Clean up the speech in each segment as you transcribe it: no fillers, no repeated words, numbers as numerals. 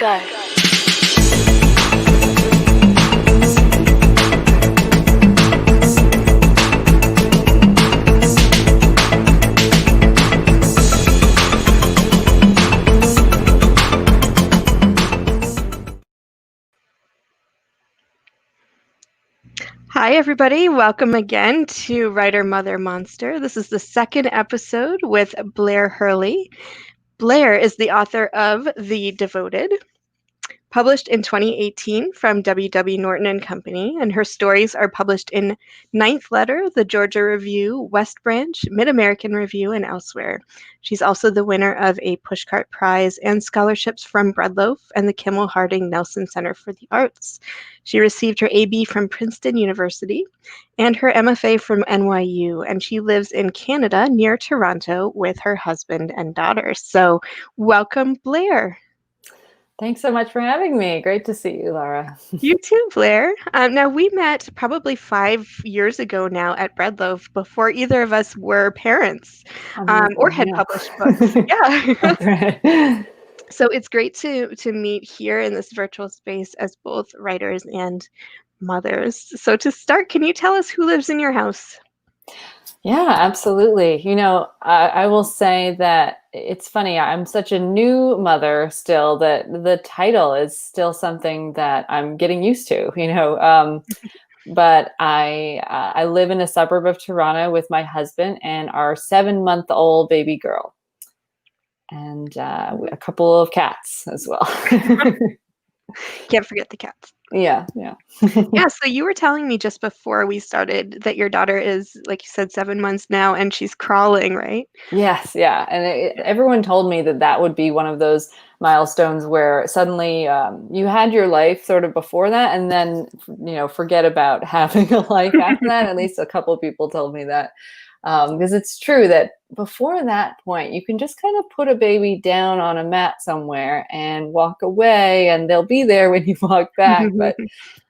Go. Hi, everybody. Welcome again to Writer Mother Monster. This is the second episode with Blair Hurley. Blair is the author of The Devoted, published in 2018 from Norton Company, and her stories are published in Ninth Letter, the Georgia Review, West Branch, Mid-American Review, and elsewhere. She's also the winner of a Pushcart Prize and scholarships from Breadloaf and the Kimmel Harding Nelson Center for the Arts. She received her AB from Princeton University and her MFA from NYU, and she lives in Canada near Toronto with her husband and daughter. So welcome, Blair. Thanks so much for having me. Great to see you, Laura. You too, Blair. Now, we met probably 5 years ago now at Breadloaf before either of us were parents or had published books. Yeah. That's right. So it's great to meet here in this virtual space as both writers and mothers. So to start, can you tell us who lives in your house? Yeah, absolutely. You know, I will say that it's funny. I'm such a new mother still that the title is still something that I'm getting used to, but I live in a suburb of Toronto with my husband and our 7-month-old baby girl and a couple of cats as well. Can't forget the cats. Yeah. Yeah, so you were telling me just before we started that your daughter is, like you said, 7 months now, and she's crawling, right? Yes, yeah. And everyone told me that would be one of those milestones where suddenly you had your life sort of before that, and then, forget about having a life after that. At least a couple of people told me that. Because it's true that before that point, you can just kind of put a baby down on a mat somewhere and walk away, and they'll be there when you walk back. But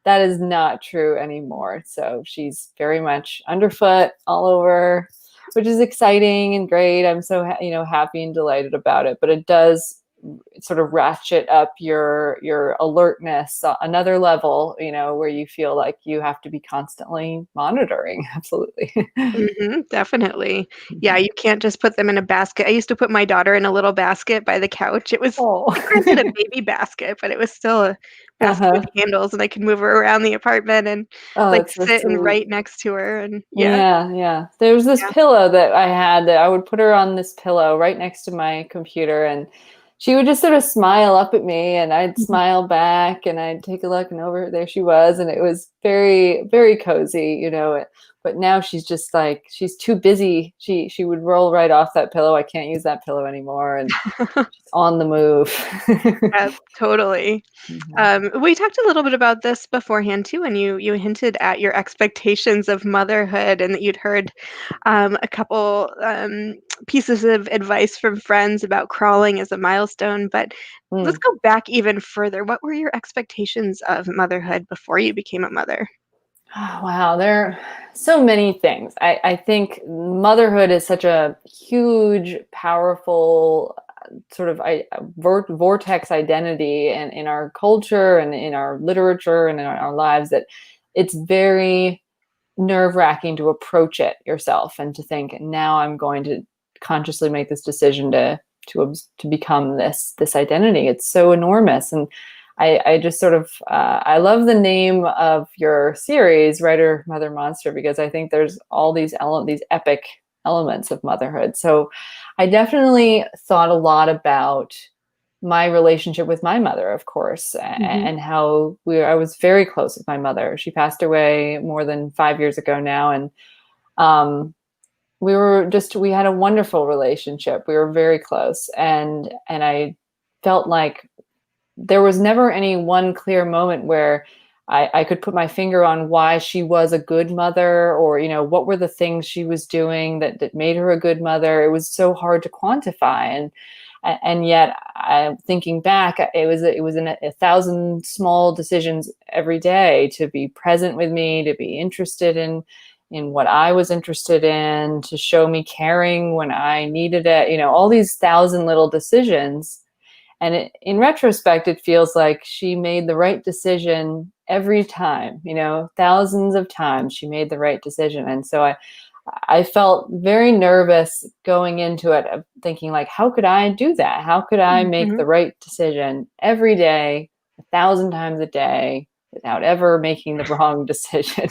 that is not true anymore. So she's very much underfoot all over, which is exciting and great. I'm so happy and delighted about it. But it does sort of ratchet up your alertness another level, where you feel like you have to be constantly monitoring. Absolutely. Definitely. Yeah, you can't just put them in a basket. I used to put my daughter in a little basket by the couch. It was granted a baby basket, but it was still a basket with handles, and I could move her around the apartment and sit and write next to her. And yeah. There was this pillow that I had that I would put her on this pillow right next to my computer, and she would just sort of smile up at me, and I'd smile back, and I'd take a look, and over there she was, and it was very, very cozy, But now she's just like, she's too busy. She would roll right off that pillow. I can't use that pillow anymore, and she's on the move. Yeah, totally. We talked a little bit about this beforehand too, and you hinted at your expectations of motherhood, and that you'd heard a couple pieces of advice from friends about crawling as a milestone. But let's go back even further. What were your expectations of motherhood before you became a mother? Oh, wow, there are so many things. I think motherhood is such a huge, powerful sort of vortex identity in our culture and in our literature and in our lives, that it's very nerve-wracking to approach it yourself and to think, now I'm going to consciously make this decision to become this identity. It's so enormous. And I just sort of, I love the name of your series, Writer Mother Monster, because I think there's all these epic elements of motherhood. So I definitely thought a lot about my relationship with my mother, of course, and how I was very close with my mother. She passed away more than 5 years ago now. And we had a wonderful relationship. We were very close. And I felt like there was never any one clear moment where I could put my finger on why she was a good mother, or, what were the things she was doing that made her a good mother. It was so hard to quantify. And yet, thinking back, it was in 1,000 small decisions every day to be present with me, to be interested in what I was interested in, to show me caring when I needed it, all these 1,000 little decisions. And in retrospect, it feels like she made the right decision every time, thousands of times she made the right decision. And so I felt very nervous going into it, thinking like, how could I do that? How could I make the right decision every day, 1,000 times a day, without ever making the wrong decision?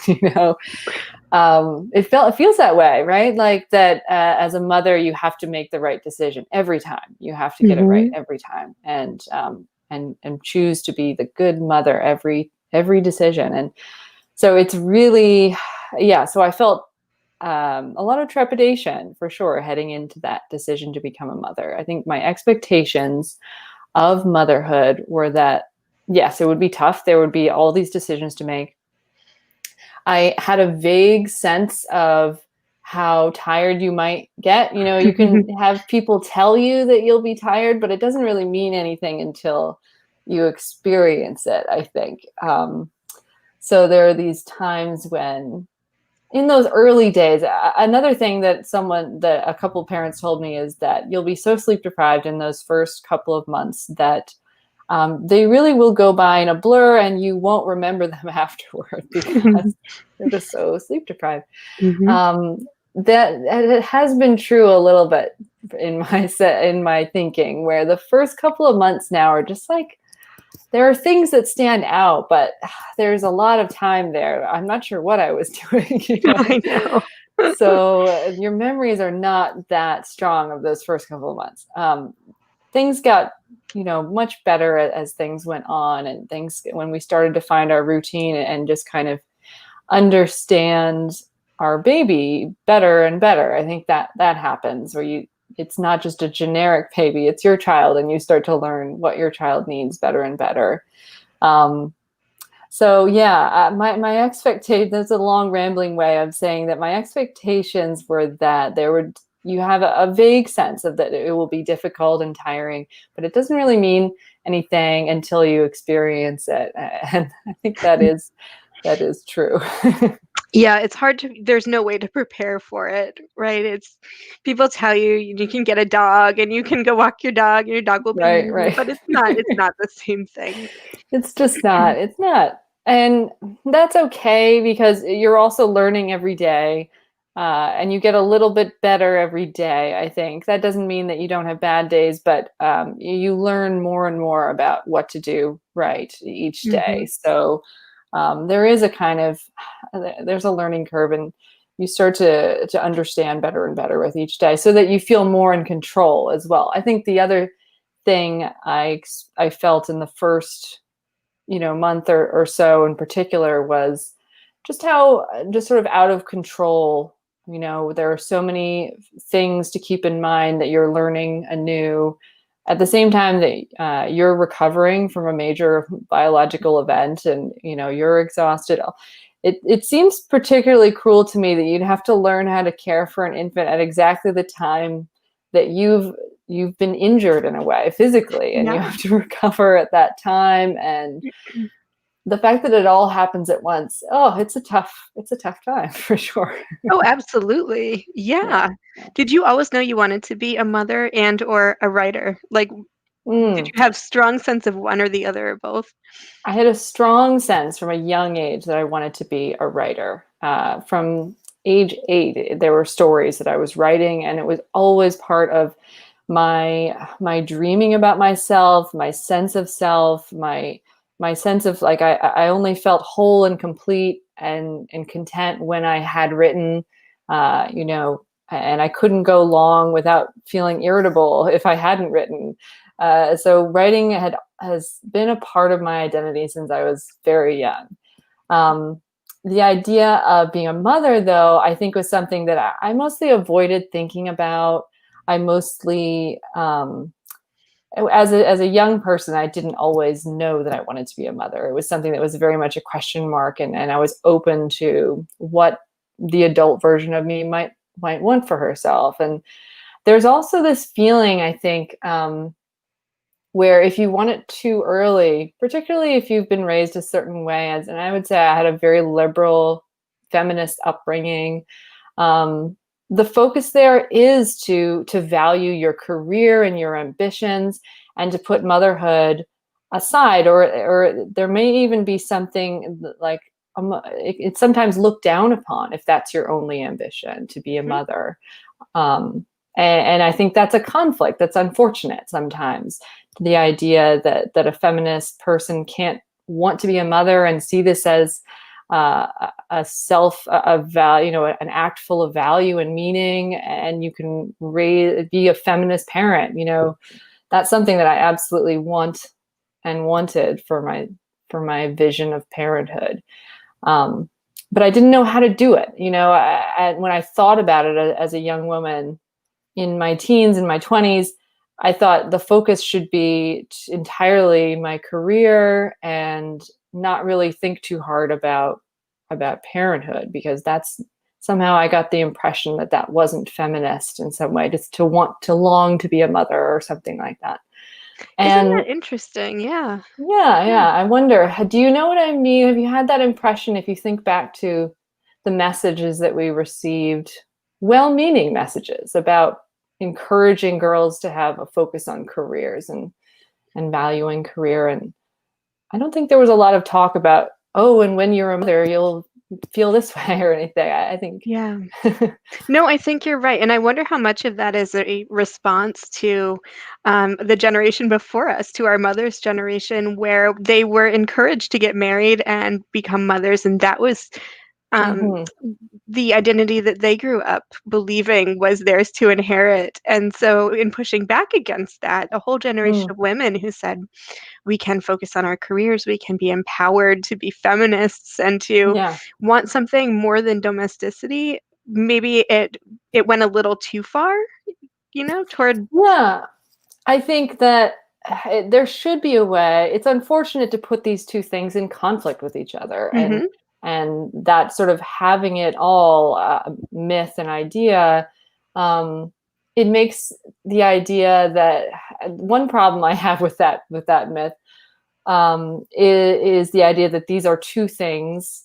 It feels that way, right? Like that, as a mother, you have to make the right decision every time. You have to get it right every time, and choose to be the good mother every decision. And so it's really, yeah. So I felt a lot of trepidation for sure heading into that decision to become a mother. I think my expectations of motherhood were that, yes, it would be tough. There would be all these decisions to make. I had a vague sense of how tired you might get. You can have people tell you that you'll be tired, but it doesn't really mean anything until you experience it, I think. So there are these times when, in those early days, another thing that a couple of parents told me is that you'll be so sleep deprived in those first couple of months that they really will go by in a blur, and you won't remember them afterward because you're just so sleep deprived. That it has been true a little bit in my thinking, where the first couple of months now are just like, there are things that stand out, but there's a lot of time there. I'm not sure what I was doing. I know. So your memories are not that strong of those first couple of months. Things got, much better as things went on, and when we started to find our routine and just kind of understand our baby better and better. I think that happens where it's not just a generic baby, it's your child, and you start to learn what your child needs better and better. So yeah, my expectation, that's a long rambling way of saying that my expectations were that you have a vague sense of that it will be difficult and tiring, but it doesn't really mean anything until you experience it. And I think that is true. Yeah, it's hard there's no way to prepare for it, right? People tell you can get a dog and you can go walk your dog and your dog will be Right, you, right. but it's not the same thing. It's just not. It's not. And that's okay, because you're also learning every day, and you get a little bit better every day, I think. That doesn't mean that you don't have bad days, but you learn more and more about what to do right each day. So there is there's a learning curve, and you start to understand better and better with each day, so that you feel more in control as well. I think the other thing I felt in the first month or so in particular was just how just sort of out of control. There are so many things to keep in mind that you're learning anew at the same time that you're recovering from a major biological event, and you're exhausted. It seems particularly cruel to me that you'd have to learn how to care for an infant at exactly the time that you've been injured in a way physically, and you have to recover at that time. And the fact that it all happens at once, it's a tough time for sure. Oh, absolutely. Yeah. Did you always know you wanted to be a mother and or a writer? Like, did you have strong sense of one or the other or both? I had a strong sense from a young age that I wanted to be a writer. From age 8, there were stories that I was writing, and it was always part of my dreaming about myself, my sense of self, my sense of like I only felt whole and complete and content when I had written, and I couldn't go long without feeling irritable if I hadn't written. So writing has been a part of my identity since I was very young. The idea of being a mother, though, I think was something that I mostly avoided thinking about. I mostly, as a young person, I didn't always know that I wanted to be a mother. It was something that was very much a question mark, and I was open to what the adult version of me might want for herself. And there's also this feeling, I think, where if you want it too early, particularly if you've been raised a certain way, and I would say I had a very liberal feminist upbringing, the focus there is to value your career and your ambitions, and to put motherhood aside, or there may even be something like it's sometimes looked down upon if that's your only ambition, to be a Mhm. mother. um, and I think that's a conflict that's unfortunate sometimes, the idea that a feminist person can't want to be a mother and see this as a self a value, an act full of value and meaning, and you can be a feminist parent. That's something that I absolutely want and wanted for my vision of parenthood. um, but I didn't know how to do it. When I thought about it as a young woman in my teens and my 20s, I thought the focus should be entirely my career and not really think too hard about parenthood, because that's somehow I got the impression that that wasn't feminist in some way, just to want to long to be a mother or something like that. Isn't And that interesting? Yeah. yeah, Yeah. yeah, I wonder, do you know what I mean? Have you had that impression, if you think back to the messages that we received, well-meaning messages about encouraging girls to have a focus on careers and valuing career? And I don't think there was a lot of talk about, oh, and when you're a mother, you'll feel this way or anything. I think. Yeah. No, I think you're right. And I wonder how much of that is a response to the generation before us, to our mother's generation, where they were encouraged to get married and become mothers. And that was um, Hmm. the identity that they grew up believing was theirs to inherit. And so, in pushing back against that, a whole generation Mm, of women who said, we can focus on our careers, we can be empowered to be feminists and to yeah. want something more than domesticity. Maybe it went a little too far, toward. Yeah. I think that there should be a way. It's unfortunate to put these two things in conflict with each other, Mhm, and that sort of having it all, myth and idea. Um, it makes the idea that one problem I have with that myth, is the idea that these are two things,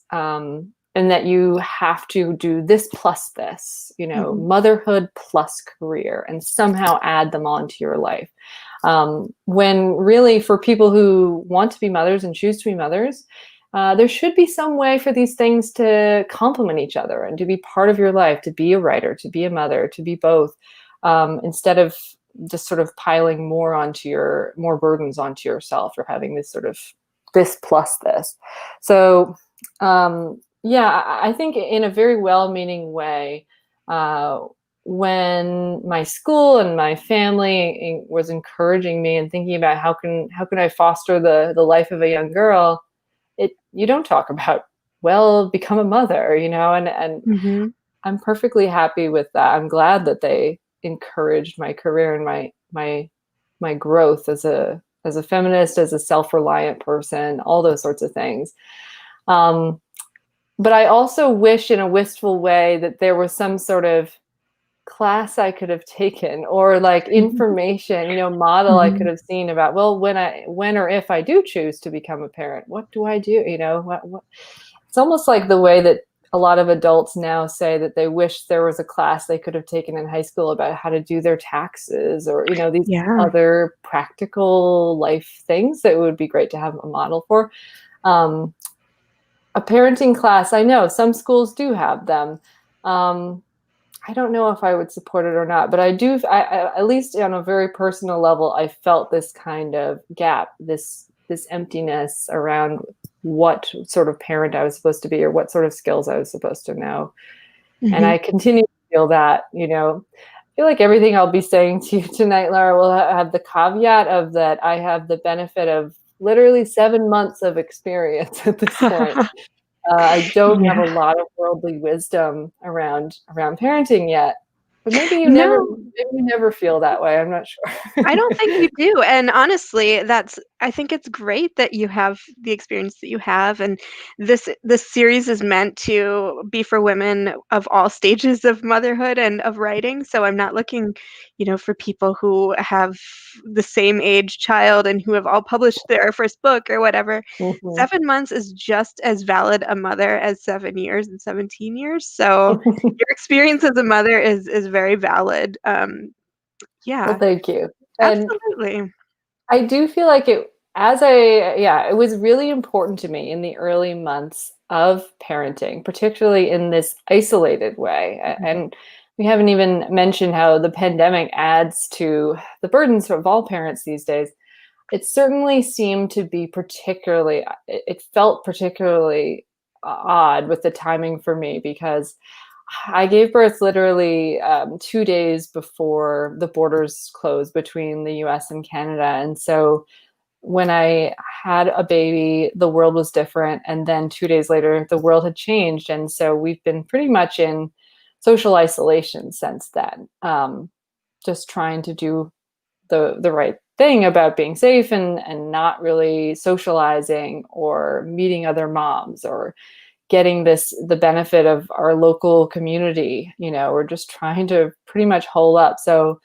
and that you have to do this plus this, mhm. motherhood plus career, and somehow add them onto your life. When really, for people who want to be mothers and choose to be mothers, there should be some way for these things to complement each other and to be part of your life, to be a writer, to be a mother, to be both, instead of just sort of piling more burdens onto yourself, or having this sort of this plus this. So, yeah, I think in a very well-meaning way, uh, when my school and my family was encouraging me and thinking about how can I foster the life of a young girl, you don't talk about, well, become a mother, and Mhm. I'm perfectly happy with that. I'm glad that they encouraged my career and my growth as a feminist, as a self-reliant person, all those sorts of things. Um, but I also wish, in a wistful way, that there was some sort of class I could have taken, or like information, model I could Mhm. have seen about, well, when or if I do choose to become a parent, what do I do? What It's almost like the way that a lot of adults now say that they wish there was a class they could have taken in high school about how to do their taxes, or, these Yeah. other practical life things that would be great to have a model for. Um, a parenting class, I know some schools do have them. Um, I don't know if I would support it or not, but I do. At least on a very personal level, I felt this kind of gap, this emptiness around what sort of parent I was supposed to be, or what sort of skills I was supposed to know. And Mhm. I continue to feel that. I feel like everything I'll be saying to you tonight, Laura, will have the caveat of that I have the benefit of literally 7 months of experience at this point. I don't have a Yeah. lot of worldly wisdom around parenting yet, But maybe you No. never feel that way. I'm not sure. I don't think you do, and honestly, I think it's great that you have the experience that you have, and this series is meant to be for women of all stages of motherhood and of writing, so I'm not looking, for people who have the same age child and who have all published their first book or whatever. Mhm. 7 months is just as valid a mother as 7 years and 17 years, so your experience as a mother is very valid. Well, Yeah. thank you. And Absolutely. I do feel like it was really important to me in the early months of parenting, particularly in this isolated way. Mhm. And we haven't even mentioned how the pandemic adds to the burdens of all parents these days. It certainly seemed to be it felt particularly odd with the timing for me because I gave birth literally 2 days before the borders closed between the US and Canada. And so when I had a baby, the world was different. And then 2 days later, the world had changed. And so we've been pretty much in social isolation since then, just trying to do the right thing about being safe and not really socializing or meeting other moms or getting the benefit of our local community. We're just trying to pretty much hole up. So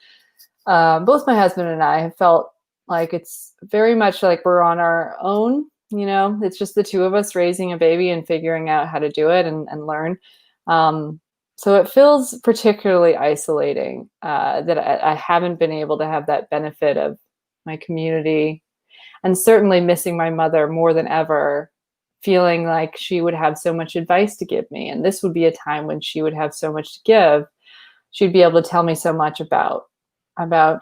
both my husband and I have felt like it's very much like we're on our own. It's just the two of us raising a baby and figuring out how to do it and learn. Um, so it feels particularly isolating that I haven't been able to have that benefit of my community, and certainly missing my mother more than ever, feeling like she would have so much advice to give me. And this would be a time when she would have so much to give. She'd be able to tell me so much about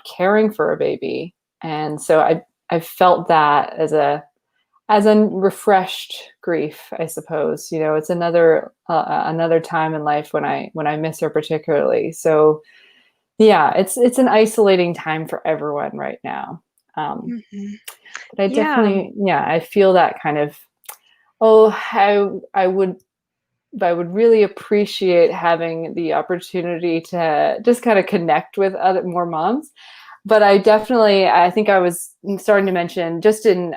caring for a baby. And so I felt that as a refreshed grief, I suppose. It's another time in life when I miss her particularly. So yeah, it's an isolating time for everyone right now. Um, Mhm. but I Yeah. definitely, yeah, I feel that kind of, oh, how I would really appreciate having the opportunity to just kind of connect with other more moms. But I think I was starting to mention just in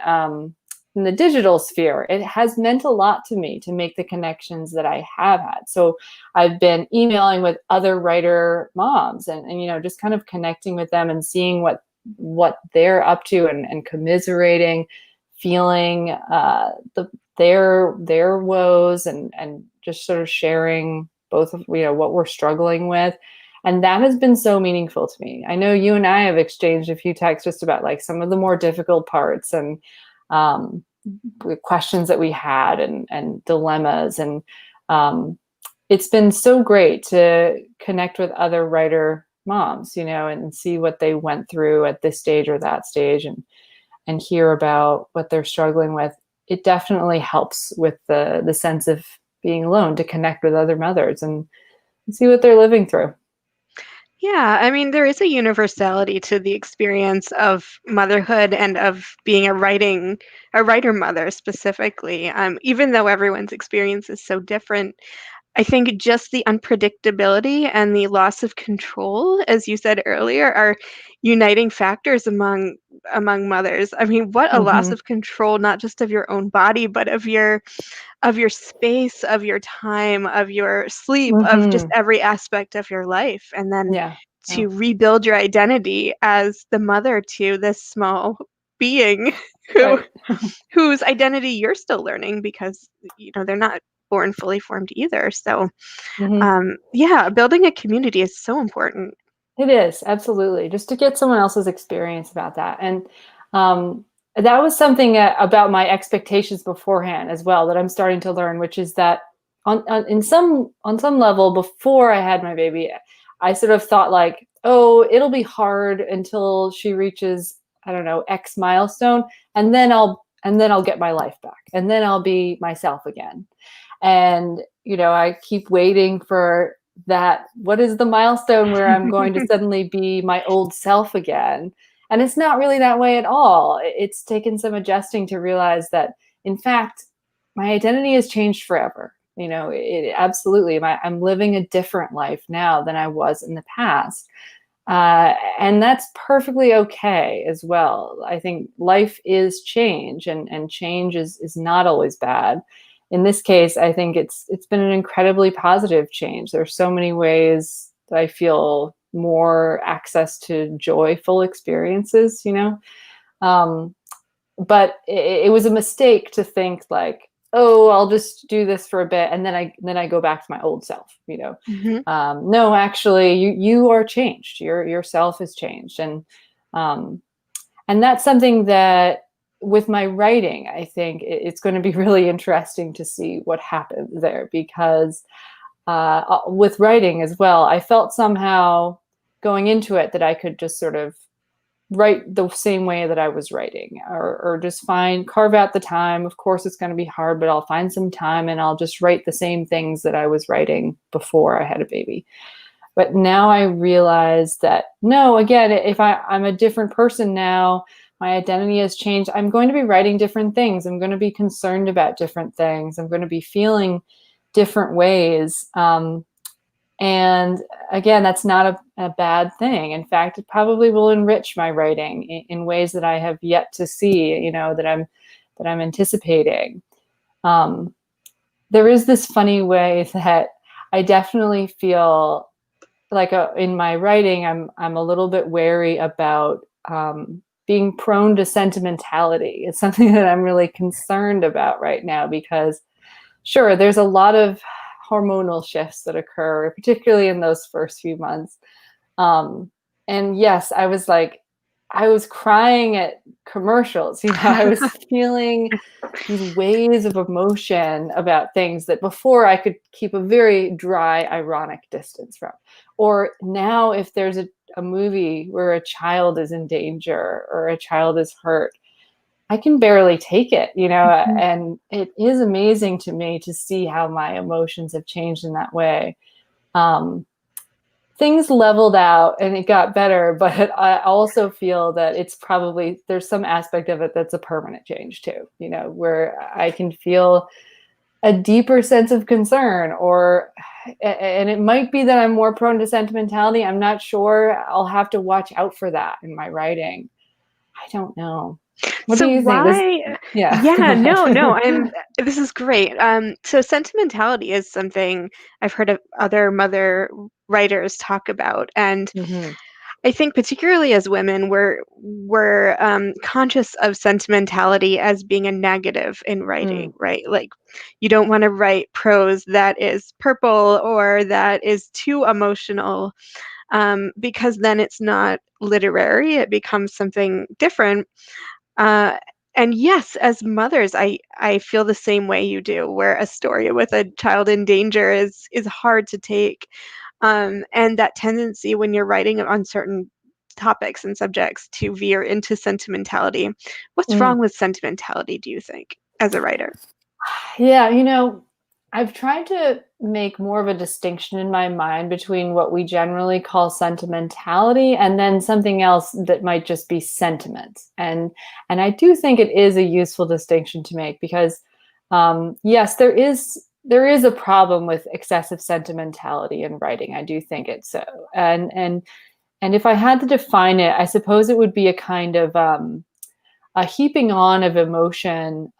the digital sphere, it has meant a lot to me to make the connections that I have had. So I've been emailing with other writer moms and just kind of connecting with them and seeing what they're up to and commiserating, feeling their woes and just sort of sharing both of what we're struggling with. And that has been so meaningful to me. I know you and I have exchanged a few texts just about like some of the more difficult parts and um, questions that we had and dilemmas. And it's been so great to connect with other writer moms, and see what they went through at this stage or that stage and hear about what they're struggling with. It definitely helps with the sense of being alone, to connect with other mothers and see what they're living through. Yeah, I mean, there is a universality to the experience of motherhood and of being a writer mother specifically. Even though everyone's experience is so different, I think just the unpredictability and the loss of control, as you said earlier, are uniting factors among mothers. I mean, what a loss Mm-hmm. of control, not just of your own body, but of your space, of your time, of your sleep, of just Mm-hmm. every aspect of your life. And then Yeah. to Oh. rebuild your identity as the mother to this small being who Right. whose identity you're still learning because they're not born fully formed either. So Mm-hmm. yeah, building a community is so important. It is, absolutely. Just to get someone else's experience about that. And um, that was something about my expectations beforehand as well that I'm starting to learn, which is that on some level before I had my baby, I sort of thought like, oh, it'll be hard until she reaches, I don't know, X milestone, and then I'll get my life back, and then I'll be myself again. And I keep waiting for that. What is the milestone where I'm going to suddenly be my old self again? And it's not really that way at all. It's taken some adjusting to realize that, in fact, my identity has changed forever. Absolutely. I'm living a different life now than I was in the past. And that's perfectly okay as well. I think life is change, and change is not always bad. In this case, I think it's been an incredibly positive change. There's so many ways that I feel more access to joyful experiences, Um, but it was a mistake to think like, oh, I'll just do this for a bit and then I go back to my old self. Mm-hmm. No, actually, you are changed. Your self has changed, um, and that's something that with my writing, I think it's going to be really interesting to see what happens there, because with writing as well, I felt somehow going into it that I could just sort of write the same way that I was writing, or just carve out the time. Of course, it's going to be hard, but I'll find some time and I'll just write the same things that I was writing before I had a baby. But now I realize that no, again, if I'm a different person now, my identity has changed. I'm going to be writing different things. I'm going to be concerned about different things. I'm going to be feeling different ways. And again, that's not a bad thing. In fact, it probably will enrich my writing in ways that I have yet to see, that I'm anticipating. Um, there is this funny way that I definitely feel like in my writing, I'm a little bit wary about being prone to sentimentality. It's something that I'm really concerned about right now, because sure, there's a lot of hormonal shifts that occur, particularly in those first few months. Um, and yes, I was crying at commercials. I was feeling these waves of emotion about things that before I could keep a very dry, ironic distance from. Or now, if there's a movie where a child is in danger or a child is hurt, I can barely take it, Mm-hmm. and it is amazing to me to see how my emotions have changed in that way. Um, Things leveled out and it got better, but I also feel that there's some aspect of it that's a permanent change too, where I can feel a deeper sense of concern, and it might be that I'm more prone to sentimentality. I'm not sure. I'll have to watch out for that in my writing. I don't know. What do So you think? Yeah, go yeah, no, ahead. this is great. So sentimentality is something I've heard of other mother writers talk about, and Hmm. I think particularly as women, we're conscious of sentimentality as being a negative in writing, Mm, right? Like you don't want to write prose that is purple or that is too emotional, because then it's not literary. It becomes something different. Uh, and yes, as mothers, I feel the same way you do, where a story with a child in danger is hard to take, and that tendency when you're writing on certain topics and subjects to veer into sentimentality. What's mm. wrong with sentimentality, do you think, as a writer? Yeah, I've tried to make more of a distinction in my mind between what we generally call sentimentality and then something else that might just be sentiment. And I do think it is a useful distinction to make, because yes, there is a problem with excessive sentimentality in writing. I do think it's so. And if I had to define it, I suppose it would be a kind of a heaping on of emotion,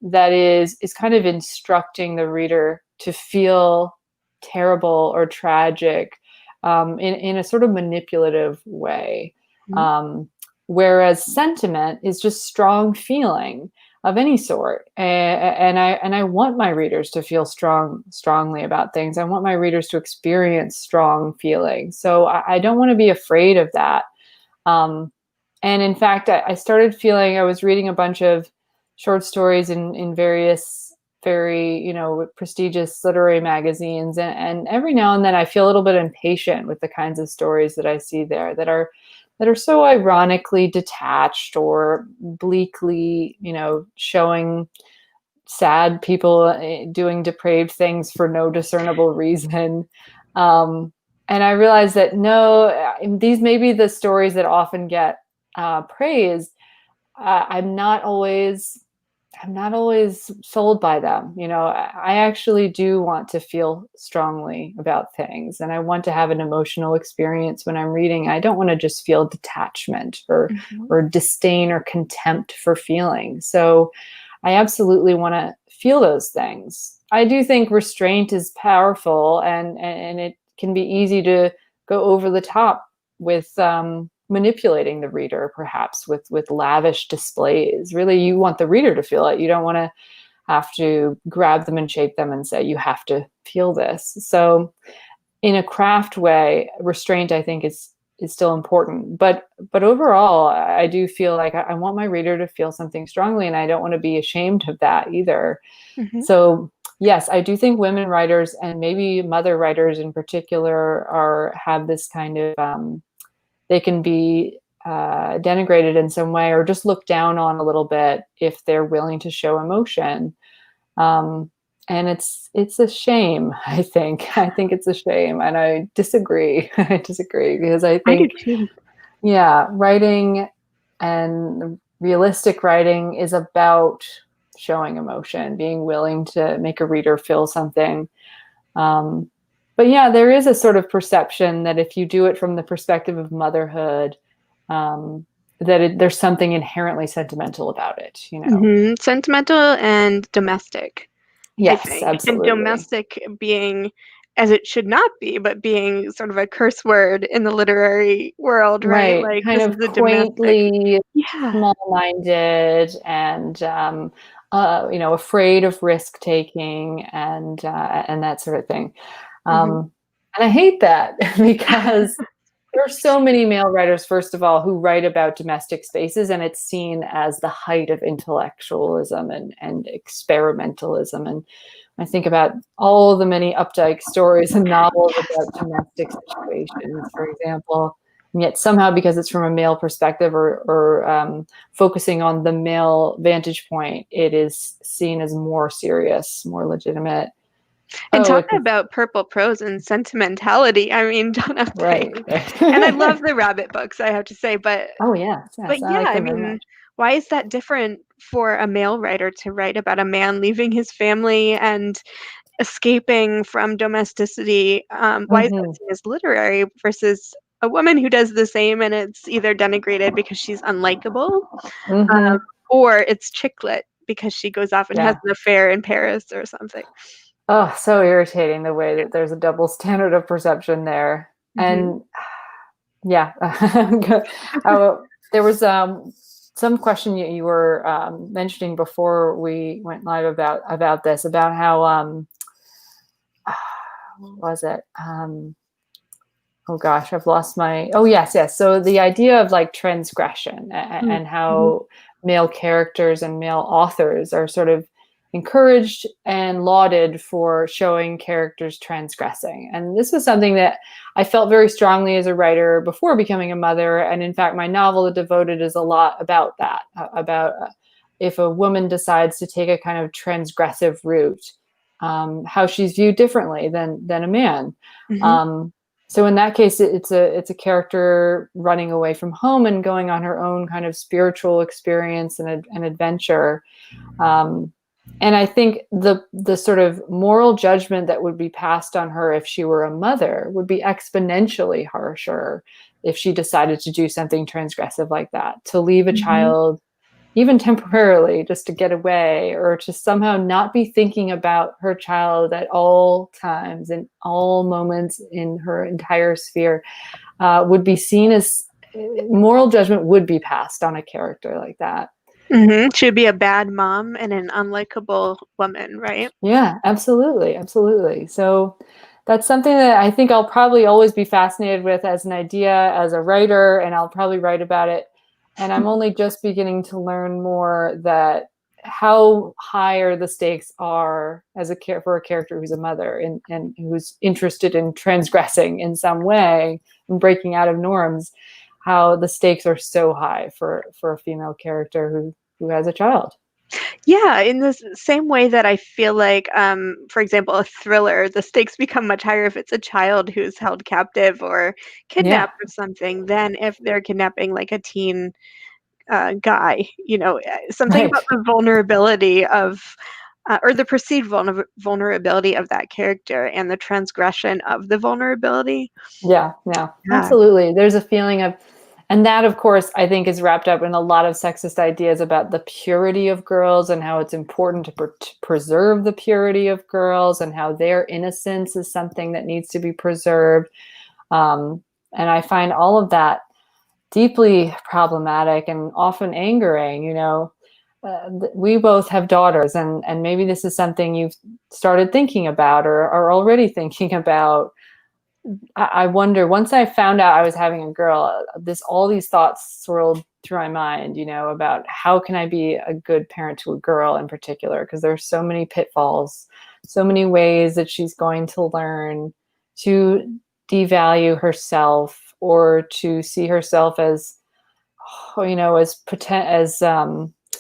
that is kind of instructing the reader to feel terrible or tragic, in a sort of manipulative way. Mhm. Um, Whereas sentiment is just strong feeling of any sort, and I want my readers to feel strongly about things. I want my readers to experience strong feelings, so I don't want to be afraid of that. Um, and in fact, I started feeling I was reading a bunch of short stories in various very, prestigious literary magazines. And every now and then I feel a little bit impatient with the kinds of stories that I see there that are so ironically detached or bleakly, showing sad people doing depraved things for no discernible reason. Um, and I realized that no, these may be the stories that often get praise. I'm not always I'm not always sold by them. I actually do want to feel strongly about things, and I want to have an emotional experience when I'm reading. I don't want to just feel detachment Mhm. or disdain or contempt for feeling. So I absolutely want to feel those things. I do think restraint is powerful, and it can be easy to go over the top with manipulating the reader, perhaps with lavish displays. Really, you want the reader to feel it. You don't want to have to grab them and shape them and say you have to feel this. So, in a craft way, restraint I think is still important. But overall, I do feel like I want my reader to feel something strongly, and I don't want to be ashamed of that either. Mhm. So yes, I do think women writers and maybe mother writers in particular have this kind of they can be denigrated in some way or just looked down on a little bit if they're willing to show emotion. Um, and it's a shame. I think it's a shame, and I disagree. I disagree because I I do think, too. yeah, writing and realistic writing is about showing emotion, being willing to make a reader feel something. Um, but yeah, there is a sort of perception that if you do it from the perspective of motherhood, um, there's something inherently sentimental about it. Sentimental and domestic, I Yes, think. And absolutely. domestic being, as it should not be, but being sort of a curse word in the literary world, right? Right. Like Kind this is of a domestic. quaintly Yeah. small-minded and afraid of risk taking and that sort of thing. Hmm. And I hate that because there are so many male writers, first of all, who write about domestic spaces, and it's seen as the height of intellectualism and experimentalism. And I think about all the many Updike stories and novels about Yes. domestic situations, for example. And yet somehow, because it's from a male perspective or focusing on the male vantage point, it is seen as more serious, more legitimate. And Oh, talking about purple prose and sentimentality, I mean, don't right, update. And I love right. the rabbit books, I have to say, Oh, yes, but yes, I yeah, like I them very mean, much. why is that different for a male writer to write about a man leaving his family and escaping from domesticity? Why is that Mhm, seen as literary versus a woman who does the same and it's either denigrated because she's unlikable, mhm. or it's chick lit because she goes off and has Yeah. an affair in Paris or something? Oh, so irritating the way that there's a double standard of perception there. Mhm. And yeah, there was some question you were mentioning before we went live about this, about how what was it? Oh gosh, I've lost my. Oh yes, yes. So the idea of like transgression Mm, and mhm, how male characters and male authors are sort of encouraged and lauded for showing characters transgressing. And this was something that I felt very strongly as a writer before becoming a mother. And in fact, my novel, The Devoted, is a lot about that, about if a woman decides to take a kind of transgressive route, how she's viewed differently than a man. mhm, Um, so in that case, it's a character running away from home and going on her own kind of spiritual experience and an adventure. Um, and I think the sort of moral judgment that would be passed on her if she were a mother would be exponentially harsher if she decided to do something transgressive like that, to leave a mhm. child even temporarily just to get away or to somehow not be thinking about her child at all times in all moments in her entire sphere, would be seen as moral judgment would be passed on a character like that. Mhm. She'd be a bad mom and an unlikable woman, right? Yeah, absolutely, absolutely. So that's something that I think I'll probably always be fascinated with as an idea as a writer, and I'll probably write about it. And I'm only just beginning to learn more that how higher the stakes are as for a character who's a mother and who's interested in transgressing in some way and breaking out of norms, how the stakes are so high for a female character who has a child. Yeah, in the same way that I feel like, for example, a thriller, the stakes become much higher if it's a child who's held captive or Yeah. kidnapped or something than if they're kidnapping like a teen guy, something Right. about the vulnerability of or the perceived vulnerability of that character and the transgression of the vulnerability. Yeah, Yeah. absolutely. There's a feeling of, and that, of course, I think is wrapped up in a lot of sexist ideas about the purity of girls and how it's important to preserve the purity of girls and how their innocence is something that needs to be preserved. And I find all of that deeply problematic and often angering. We both have daughters, and maybe this is something you've started thinking about or are already thinking about. I wonder, once I found out I was having a girl, all these thoughts swirled through my mind, about how can I be a good parent to a girl in particular, because there's so many pitfalls, so many ways that she's going to learn to devalue herself or to see herself as,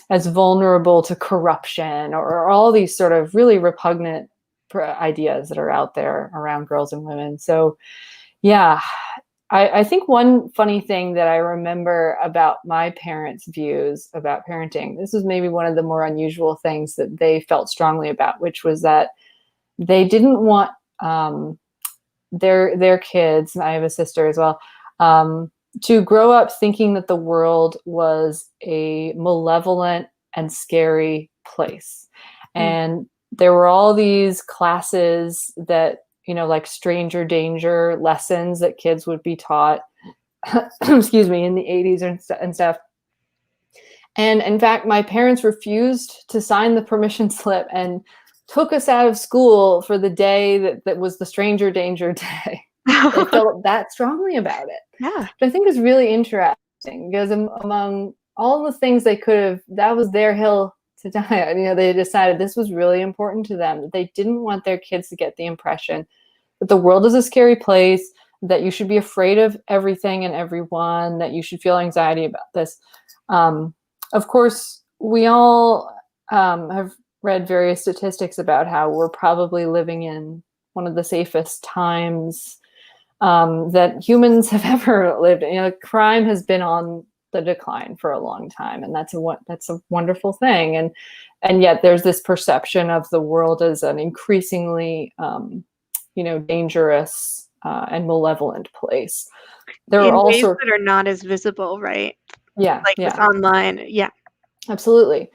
as vulnerable to corruption, or all these sort of really repugnant ideas that are out there around girls and women. So yeah, I think one funny thing that I remember about my parents' views about parenting, this was maybe one of the more unusual things that they felt strongly about, which was that they didn't want their kids, and I have a sister as well, to grow up thinking that the world was a malevolent and scary place. Mm. And there were all these classes that, like stranger danger lessons that kids would be taught, excuse me, in the 80s and stuff. And in fact, my parents refused to sign the permission slip and took us out of school for the day that was the stranger danger day. They felt that strongly about it. Yeah. Which I think is really interesting, because among all the things they could have, that was their hill to die on. They decided this was really important to them, that they didn't want their kids to get the impression that the world is a scary place, that you should be afraid of everything and everyone, that you should feel anxiety about this. Of course, we all have read various statistics about how we're probably living in one of the safest times that humans have ever lived. Crime has been on the decline for a long time, and that's a wonderful thing. And yet there's this perception of the world as an increasingly dangerous and malevolent place. There are In all ways sorts. that are not as visible, right? Yeah, Like with yeah, online. Yeah. absolutely.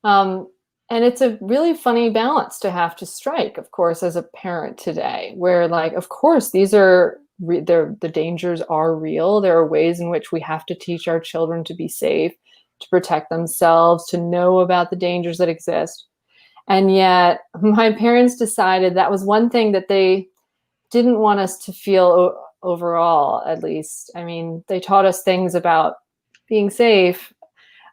Um, and it's a really funny balance to have to strike, of course, as a parent today, where, like, of course, these are the dangers are real. There are ways in which we have to teach our children to be safe, to protect themselves, to know about the dangers that exist. And yet, my parents decided that was one thing that they didn't want us to feel overall, at least. I mean, they taught us things about being safe,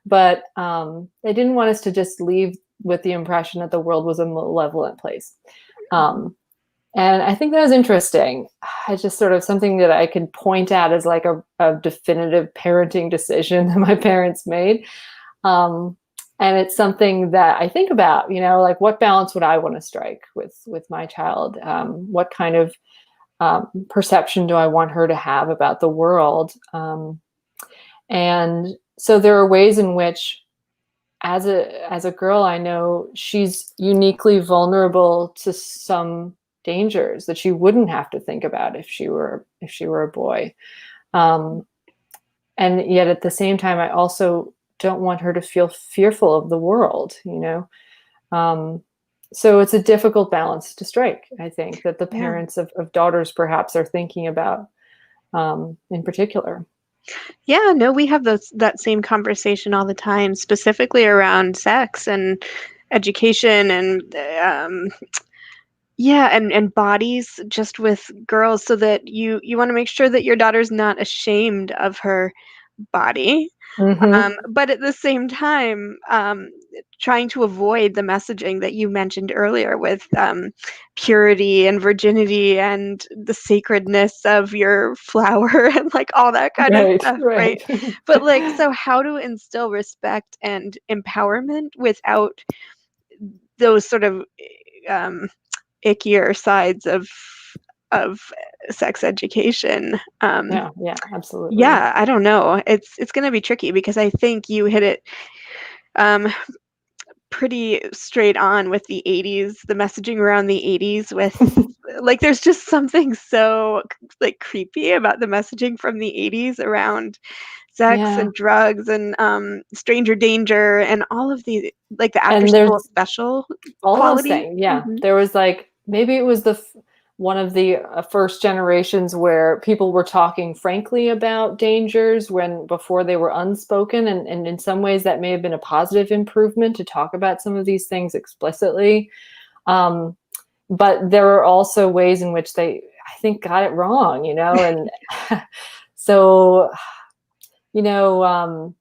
but they didn't want us to just leave with the impression that the world was a malevolent place. And I think that was interesting. It's just sort of something that I could point at as like a definitive parenting decision that my parents made. And it's something that I think about, like, what balance would I want to strike with my child? What kind of perception do I want her to have about the world? And so there are ways in which, as a girl, I know she's uniquely vulnerable to some dangers that she wouldn't have to think about if she were a boy. Um, and yet at the same time, I also don't want her to feel fearful of the world. Um, so it's a difficult balance to strike, I think, that the Yeah. parents of daughters perhaps are thinking about in particular. Yeah, no, we have that same conversation all the time, specifically around sex and education and yeah, and bodies just with girls, so that you want to make sure that your daughter's not ashamed of her body. Mm-hmm. But at the same time, trying to avoid the messaging that you mentioned earlier with purity and virginity and the sacredness of your flower and like all that kind of Right, stuff, right? right. But like, so how to instill respect and empowerment without those sort of um, ickier sides of of sex education. Yeah, absolutely. Yeah, I don't know. It's going to be tricky because I think you hit it um, pretty straight on with the 80s, the messaging around the 80s with like there's just something so like creepy about the messaging from the 80s around sex Yeah. and drugs and stranger danger and all of the like the after And school there's special all those quality. things. Yeah. Mhm. There was like, maybe it was one of the first generations where people were talking frankly about dangers when before they were unspoken. And in some ways that may have been a positive improvement to talk about some of these things explicitly. Um, but there are also ways in which they, I think, got it wrong, and so, you know,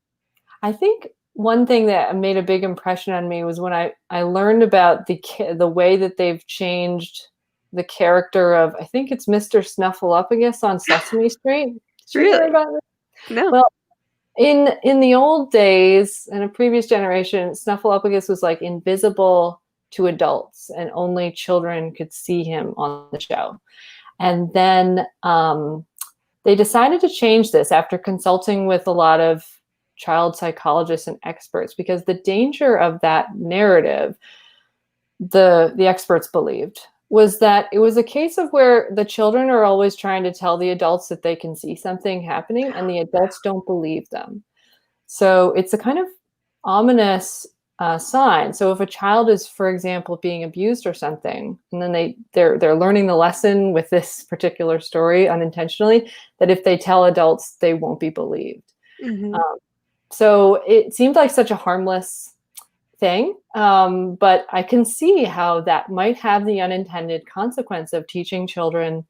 I think one thing that made a big impression on me was when I learned about the way that they've changed the character of, I think it's Mr. Snuffleupagus on Sesame Street. Did you hear Really? about this? No. Well, in the old days, in a previous generation, Snuffleupagus was like invisible to adults, and only children could see him on the show. And then they decided to change this after consulting with a lot of child psychologists and experts, because the danger of that narrative, the experts believed, was that it was a case of where the children are always trying to tell the adults that they can see something happening and the adults don't believe them. So it's a kind of ominous sign. So if a child is, for example, being abused or something, and then they're learning the lesson with this particular story unintentionally, that if they tell adults, they won't be believed. Mhm. Um, so it seemed like such a harmless thing, but I can see how that might have the unintended consequence of teaching children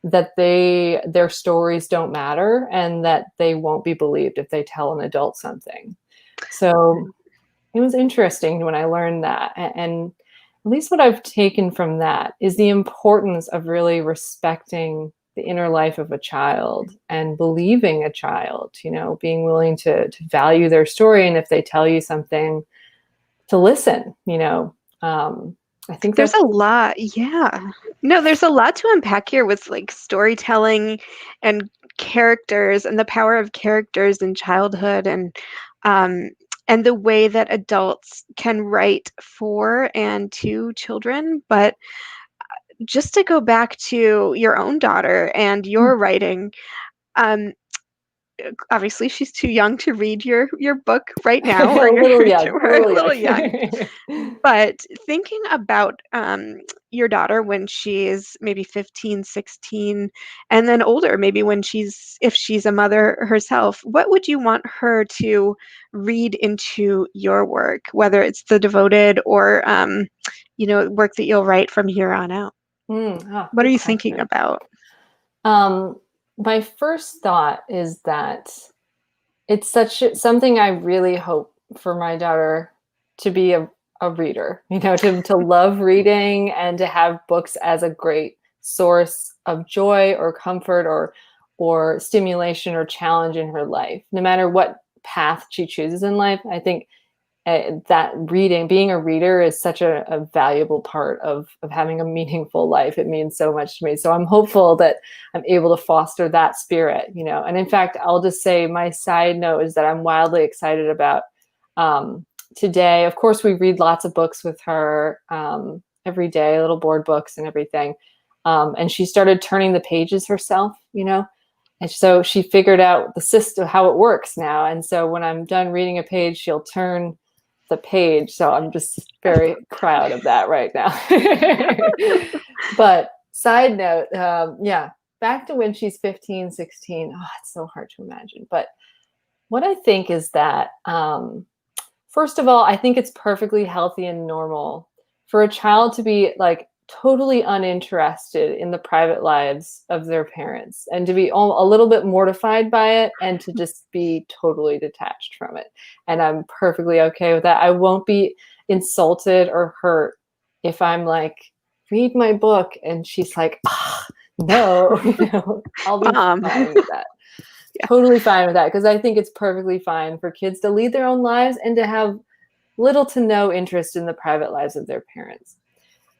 that their stories don't matter and that they won't be believed if they tell an adult something. So it was interesting when I learned that. And at least what I've taken from that is the importance of really respecting the inner life of a child and believing a child, being willing to value their story. And if they tell you something, to listen, I think There's that's, a lot, yeah. No, there's a lot to unpack here with like storytelling and characters and the power of characters in childhood um and the way that adults can write for and to children. But just to go back to your own daughter and your writing, um, obviously she's too young to read your book right now, or a your little young, a a little little young. young. But thinking about your daughter when she's maybe 15, 16, and then older, maybe when if she's a mother herself, what would you want her to read into your work, whether it's the devoted or, work that you'll write from here on out? What are Good you thinking question. about? Um, my first thought is that it's something I really hope for my daughter to be a reader, to love reading and to have books as a great source of joy or comfort or stimulation or challenge in her life, no matter what path she chooses in life. I think that being a reader is such a valuable part of having a meaningful life. It means so much to me. So I'm hopeful that I'm able to foster that spirit, And in fact, I'll just say my side note is that I'm wildly excited about today. Of course, we read lots of books with her every day, little board books and everything. And she started turning the pages herself, And so she figured out the system, how it works now. And so when I'm done reading a page, she'll turn the page. So I'm just very proud of that right now. But side note, yeah, back to when she's 15, 16. Oh, it's so hard to imagine. But what I think is that, first of all, I think it's perfectly healthy and normal for a child to be like totally uninterested in the private lives of their parents and to be a little bit mortified by it and to just be totally detached from it. And I'm perfectly okay with that. I won't be insulted or hurt if I'm like, read my book, and she's like, no, I'll be Mom. fine with that. Totally fine with that, because I think it's perfectly fine for kids to lead their own lives and to have little to no interest in the private lives of their parents.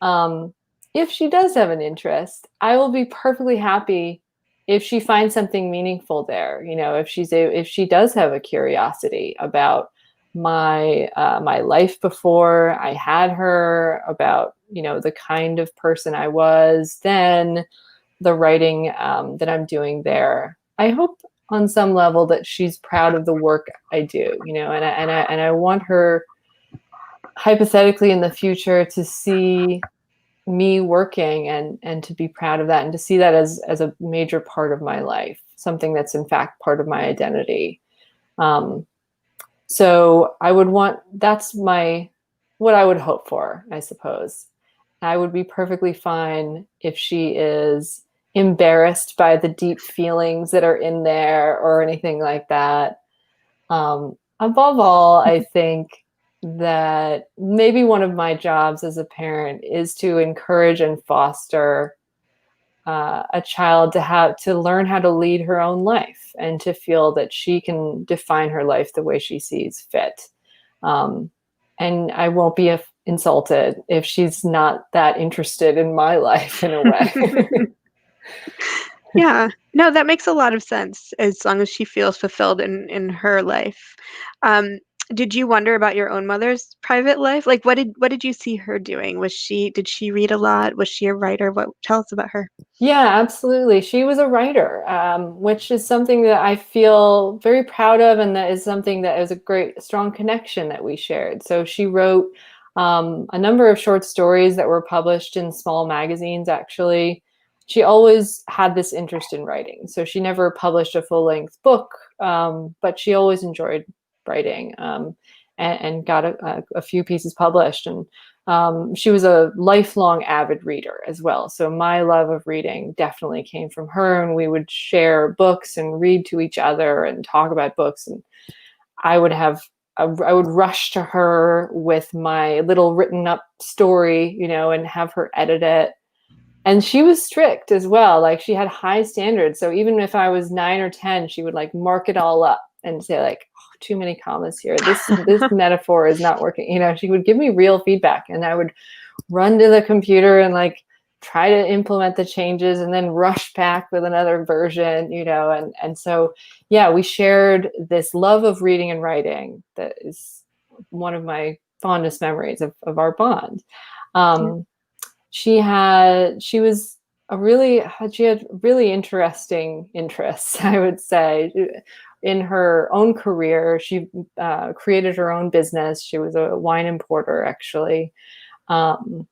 Um, if she does have an interest, I will be perfectly happy if she finds something meaningful there. If she does have a curiosity about my life before I had her, about the kind of person I was, then the writing that I'm doing there, I hope on some level that she's proud of the work I do. And I want her hypothetically in the future to see me working and to be proud of that, and to see that as a major part of my life, something that's in fact part of my identity. So that's what I would hope for, I suppose. I would be perfectly fine if she is embarrassed by the deep feelings that are in there or anything like that. Above all, I think that maybe one of my jobs as a parent is to encourage and foster a child to learn how to lead her own life and to feel that she can define her life the way she sees fit. Um, and I won't be insulted if she's not that interested in my life in a way. Yeah. No, that makes a lot of sense as long as she feels fulfilled in her life. Um, did you wonder about your own mother's private life? Like what did you see her doing? Did she read a lot? Was she a writer? Tell us about her. Yeah, absolutely. She was a writer, which is something that I feel very proud of, and that is something that is a great, strong connection that we shared. So she wrote a number of short stories that were published in small magazines, actually. She always had this interest in writing. So she never published a full-length book, but she always enjoyed writing, and got a few pieces published. And she was a lifelong avid reader as well. So my love of reading definitely came from her, and we would share books and read to each other and talk about books. And I would rush to her with my little written up story, and have her edit it. And she was strict as well. Like, she had high standards. So even if I was 9 or 10, she would like mark it all up and say like, oh, too many commas here. This metaphor is not working. She would give me real feedback, and I would run to the computer and like try to implement the changes and then rush back with another version, and so yeah, we shared this love of reading and writing that is one of my fondest memories of our bond. Um, she had really interesting interests, I would say. In her own career, she created her own business. She was a wine importer, actually, and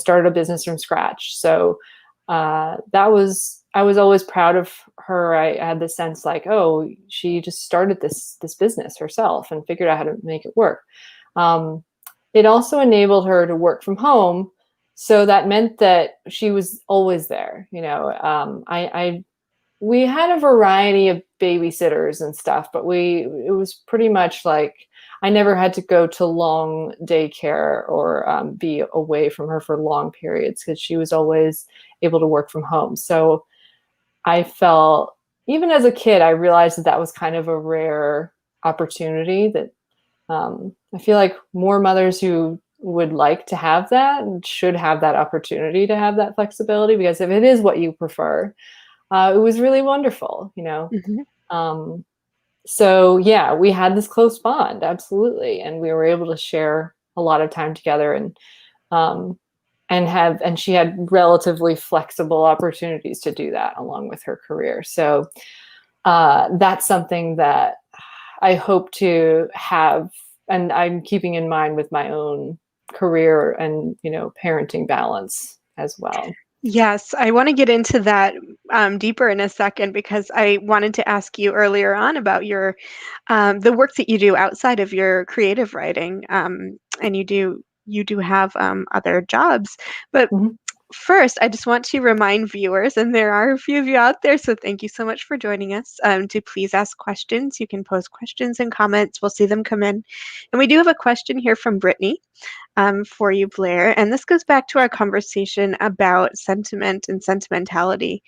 started a business from scratch. So I was always proud of her. I had the sense like, oh, she just started this business herself and figured out how to make it work. It also enabled her to work from home. So that meant that she was always there. We had a variety of babysitters and stuff, but it was pretty much like I never had to go to long daycare or be away from her for long periods, because she was always able to work from home. So I felt, even as a kid, I realized that was kind of a rare opportunity that I feel like more mothers who would like to have that should have that opportunity to have that flexibility, because if it is what you prefer, it was really wonderful. Mhm. Um, so yeah, we had this close bond, absolutely, and we were able to share a lot of time together, um, and she had relatively flexible opportunities to do that along with her career. So that's something that I hope to have, and I'm keeping in mind with my own career and parenting balance as well. Yes, I want to get into that deeper in a second, because I wanted to ask you earlier on about the work that you do outside of your creative writing, and you do have other jobs. But Mhm. first, I just want to remind viewers, and there are a few of you out there, so thank you so much for joining us, to please ask questions. You can post questions and comments. We'll see them come in. And we do have a question here from Brittany, for you, Blair. And this goes back to our conversation about sentiment and sentimentality.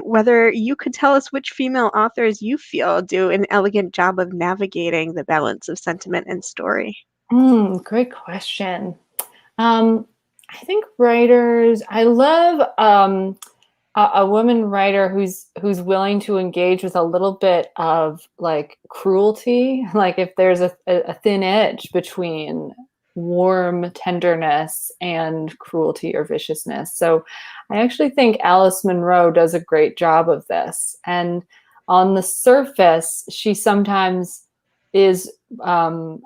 Whether you could tell us which female authors you feel do an elegant job of navigating the balance of sentiment and story. Great question. Um, I think writers, I love a woman writer who's willing to engage with a little bit of like cruelty, like if there's a thin edge between warm tenderness and cruelty or viciousness. So I actually think Alice Munro does a great job of this. And on the surface, she sometimes is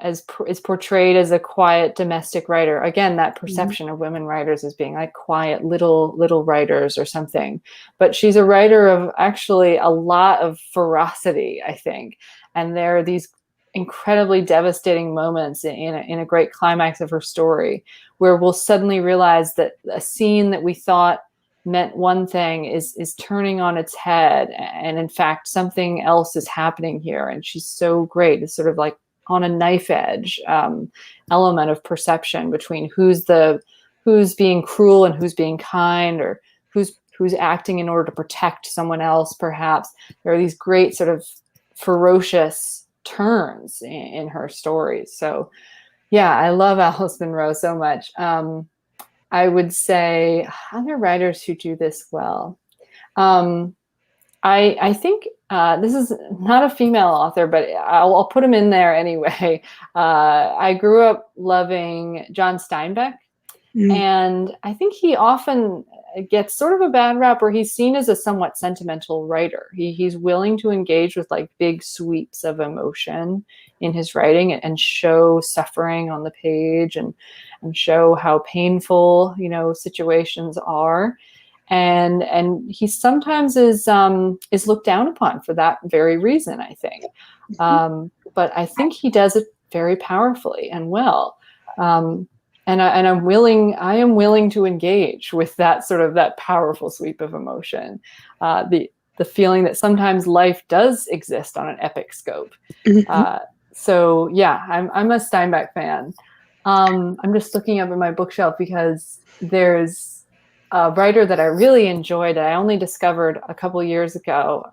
is portrayed as a quiet domestic writer. Again, that perception of women writers as being like quiet little writers or something. But she's a writer of actually a lot of ferocity, I think. And there are these incredibly devastating moments in a great climax of her story where we'll suddenly realize that a scene that we thought meant one thing is turning on its head, and in fact something else is happening here. And she's so great. It's sort of like on a knife edge element of perception between who's being cruel and who's being kind, or who's acting in order to protect someone else. Perhaps there are these great sort of ferocious turns in her stories. So yeah, I love Alice Munro so much. I would say other writers who do this well. I think this is not a female author, but I'll put him in there anyway. I grew up loving John Steinbeck, and I think he often gets sort of a bad rap where he's seen as a somewhat sentimental writer. He's willing to engage with like big sweeps of emotion in his writing and show suffering on the page and show how painful, situations are. And he sometimes is looked down upon for that very reason, I think. But I think he does it very powerfully and well. And I am willing to engage with that sort of that powerful sweep of emotion, the feeling that sometimes life does exist on an epic scope. So yeah, I'm a Steinbeck fan. I'm just looking up at my bookshelf because there's a writer that I really enjoyed that I only discovered a couple years ago,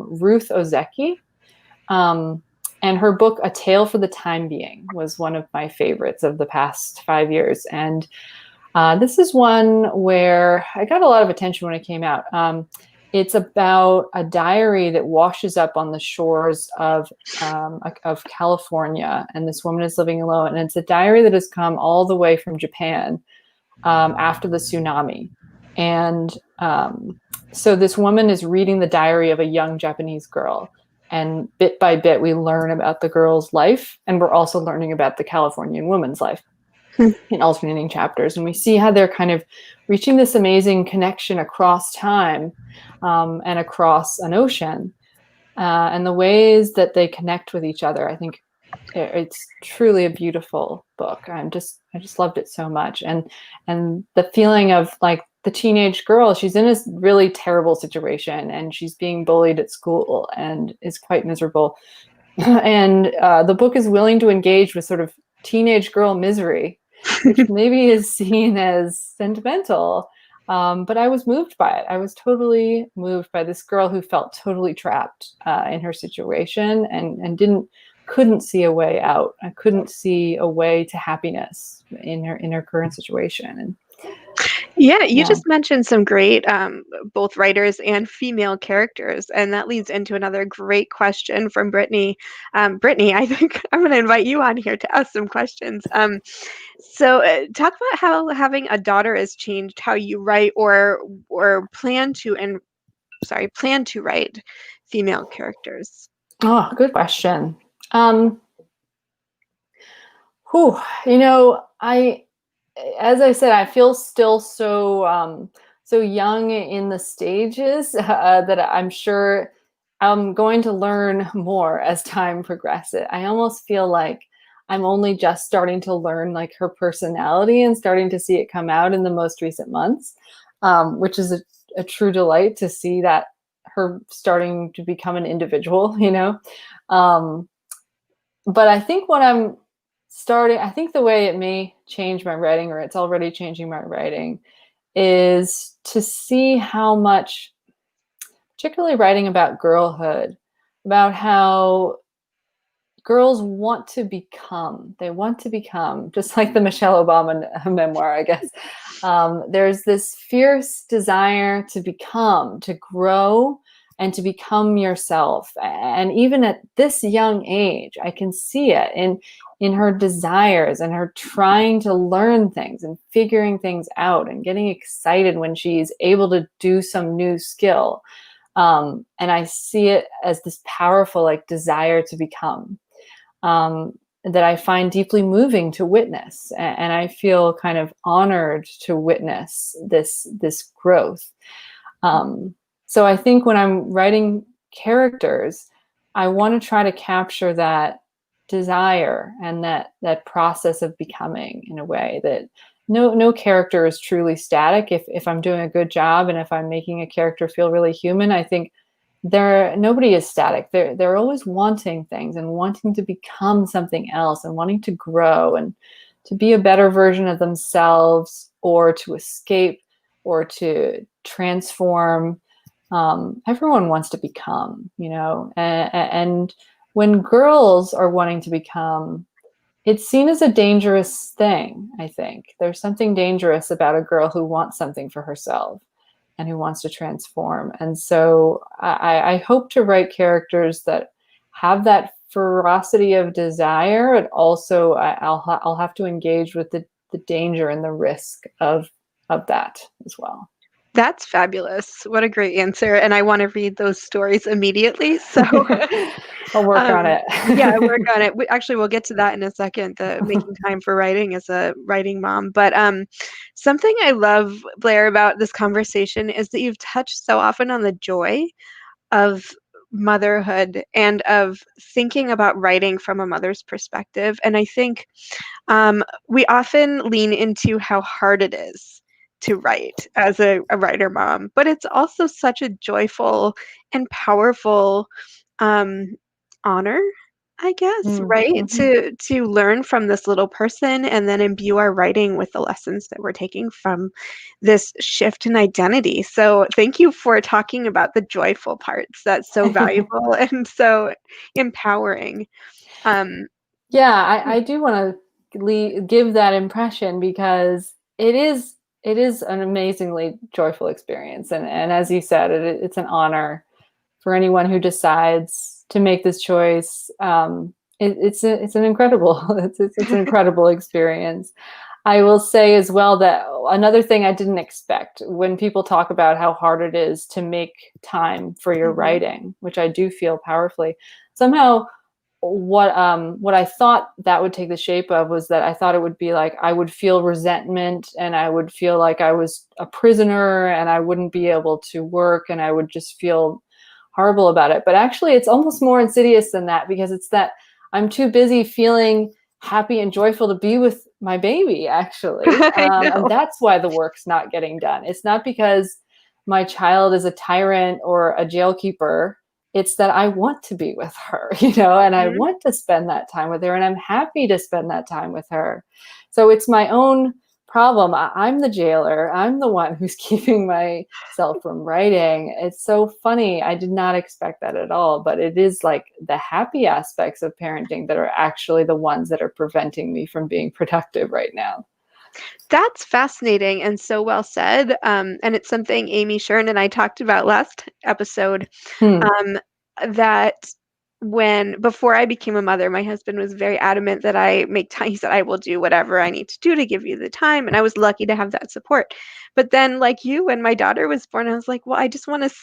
Ruth Ozeki. And her book, A Tale for the Time Being, was one of my favorites of the past 5 years. And this is one where I got a lot of attention when it came out. It's about a diary that washes up on the shores of California, and this woman is living alone. And it's a diary that has come all the way from Japan after the tsunami. And so this woman is reading the diary of a young Japanese girl. And bit by bit, we learn about the girl's life, and we're also learning about the Californian woman's life in alternating chapters. And we see how they're kind of reaching this amazing connection across time and across an ocean, and the ways that they connect with each other. I think it's truly a beautiful book. I just loved it so much. And the feeling of like the teenage girl, she's in a really terrible situation and she's being bullied at school and is quite miserable. And the book is willing to engage with sort of teenage girl misery, which maybe is seen as sentimental. But I was moved by it. I was totally moved by this girl who felt totally trapped in her situation and couldn't see a way out. I couldn't see a way to happiness in her current situation. And yeah, you just mentioned some great both writers and female characters, and that leads into another great question from Brittany. Brittany, I think I'm going to invite you on here to ask some questions. So talk about how having a daughter has changed how you write or plan to write female characters. Oh, good question. As I said, I feel still so young in the stages that I'm sure I'm going to learn more as time progresses. I almost feel like I'm only just starting to learn like her personality and starting to see it come out in the most recent months, which is a true delight to see that her starting to become an individual, but I think I think the way it may change my writing, or it's already changing my writing, is to see how much, particularly writing about girlhood, about how girls want to become. They want to become, just like the Michelle Obama memoir, I guess. There's this fierce desire to become, to grow, and to become yourself. And even at this young age, I can see it in her desires and her trying to learn things and figuring things out and getting excited when she's able to do some new skill. And I see it as this powerful like desire to become, that I find deeply moving to witness. And I feel kind of honored to witness this growth. So I think when I'm writing characters, I want to try to capture that desire and that process of becoming in a way that no character is truly static. If I'm doing a good job and if I'm making a character feel really human, I think nobody is static. They're always wanting things and wanting to become something else and wanting to grow and to be a better version of themselves, or to escape, or to transform. Everyone wants to become, and when girls are wanting to become, it's seen as a dangerous thing. I think there's something dangerous about a girl who wants something for herself and who wants to transform. And so I hope to write characters that have that ferocity of desire, and also I'll have to engage with the danger and the risk of that as well. That's fabulous. What a great answer. And I want to read those stories immediately. So I'll work on it. yeah, work on it. We'll get to that in a second, the making time for writing as a writing mom. But something I love, Blair, about this conversation is that you've touched so often on the joy of motherhood and of thinking about writing from a mother's perspective. And I think we often lean into how hard it is to write as a writer mom, but it's also such a joyful and powerful honor, I guess, right? Mm-hmm. To learn from this little person and then imbue our writing with the lessons that we're taking from this shift in identity. So thank you for talking about the joyful parts. That's so valuable and so empowering. Yeah, I do want to give that impression, because it is an amazingly joyful experience, and as you said, it's an honor for anyone who decides to make this choice. It's an incredible it's an incredible experience. I will say as well that another thing I didn't expect, when people talk about how hard it is to make time for your writing, which I do feel powerfully, somehow what I thought that would take the shape of was that I thought it would be like I would feel resentment and I would feel like I was a prisoner and I wouldn't be able to work and I would just feel horrible about it. But actually, it's almost more insidious than that, because it's that I'm too busy feeling happy and joyful to be with my baby, actually. I And know. that's why the work's not getting done. It's not because my child is a tyrant or a jailkeeper. It's that I want to be with her, and I want to spend that time with her, and I'm happy to spend that time with her. So it's my own problem. I'm the jailer. I'm the one who's keeping myself from writing. It's so funny. I did not expect that at all, but it is like the happy aspects of parenting that are actually the ones that are preventing me from being productive right now. That's fascinating and so well said. And it's something Amy Shern and I talked about last episode. Hmm. Um, that before I became a mother, my husband was very adamant that I make time. He said, I will do whatever I need to do to give you the time. And I was lucky to have that support. But then, like you, when my daughter was born, I was like, well, I just want to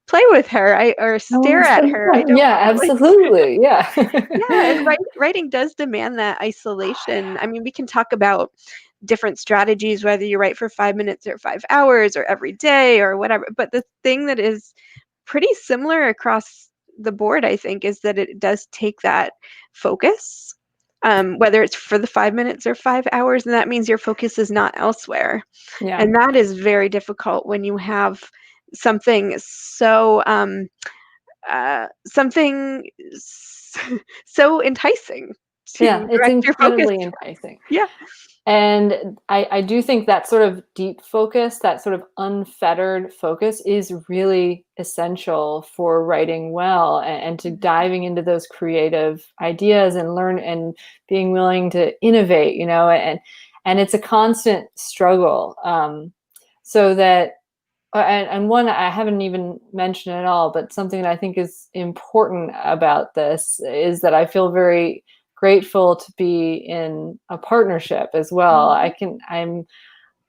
play with her, or I want stare to at spend her. I time. don't Yeah, want to like. absolutely. Yeah. Yeah, and writing does demand that isolation. I mean, we can talk about different strategies, whether you write for 5 minutes or 5 hours or every day or whatever. But the thing that is pretty similar across the board, I think, is that it does take that focus, whether it's for the 5 minutes or 5 hours, and that means your focus is not elsewhere. Yeah. And that is very difficult when you have something so something so enticing. Yeah, to it's direct your focus. incredibly enticing. Yeah. And I do think that sort of deep focus, that sort of unfettered focus is really essential for writing well and to diving into those creative ideas and learn and being willing to innovate, and it's a constant struggle. So that, and one I haven't even mentioned at all, but something that I think is important about this is that I feel very grateful to be in a partnership as well. Mhm.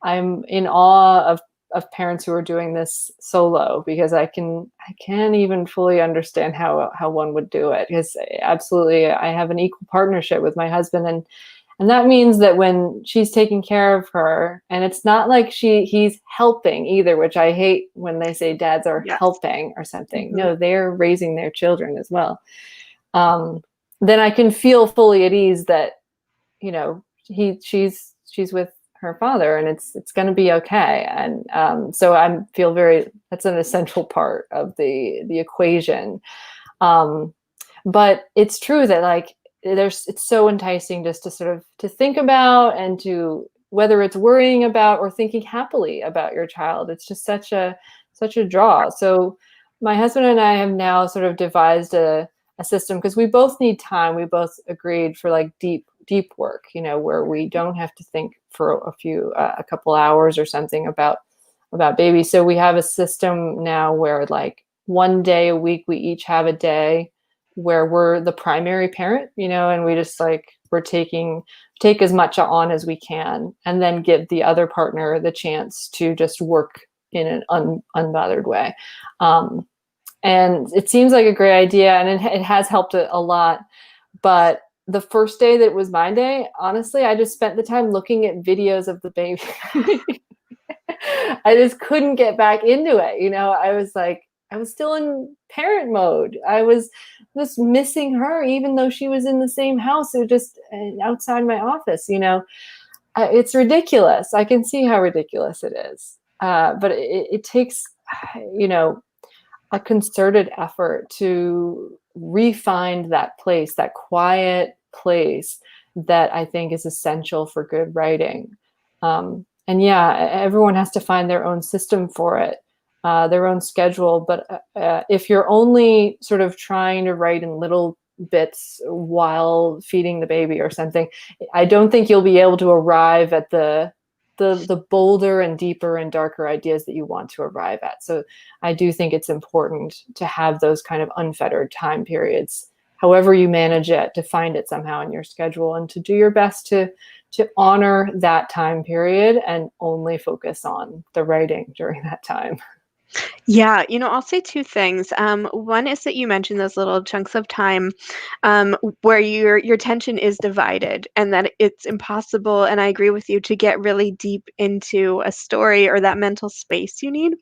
I'm in awe of parents who are doing this solo, because I can't even fully understand how one would do it, because absolutely I have an equal partnership with my husband, and that means that when she's taking care of her, and it's not like he's helping either, which I hate when they say dads are Yes. helping or something. Mhm. No, they're raising their children as well. Um, then I can feel fully at ease that, she's with her father, and it's going to be okay. And so I feel that's an essential part of the equation. Um, but it's true that, like, it's so enticing just to sort of to think about, and to, whether it's worrying about or thinking happily about your child, it's just such a draw. So my husband and I have now sort of devised a system, because we both need time. We both agreed for like deep work, where we don't have to think for a couple hours or something about baby. So we have a system now where, like, one day a week we each have a day where we're the primary parent, and we just, like, take as much on as we can, and then give the other partner the chance to just work in an unbothered way. And it seems like a great idea, and it has helped a lot. But the first day that was my day, honestly, I just spent the time looking at videos of the baby. I just couldn't get back into it. I was like, I was still in parent mode. I was just missing her, even though she was in the same house. It was just outside my office. It's ridiculous. I can see how ridiculous it is. But it takes, you know, a concerted effort to re-find that place, that quiet place that I think is essential for good writing. And yeah, everyone has to find their own system for it, their own schedule. But if you're only sort of trying to write in little bits while feeding the baby or something, I don't think you'll be able to arrive at the bolder and deeper and darker ideas that you want to arrive at. So I do think it's important to have those kind of unfettered time periods, however you manage it, to find it somehow in your schedule, and to do your best to honor that time period and only focus on the writing during that time. Yeah, I'll say two things. One is that you mentioned those little chunks of time where your attention is divided, and that it's impossible, and I agree with you, to get really deep into a story or that mental space you need.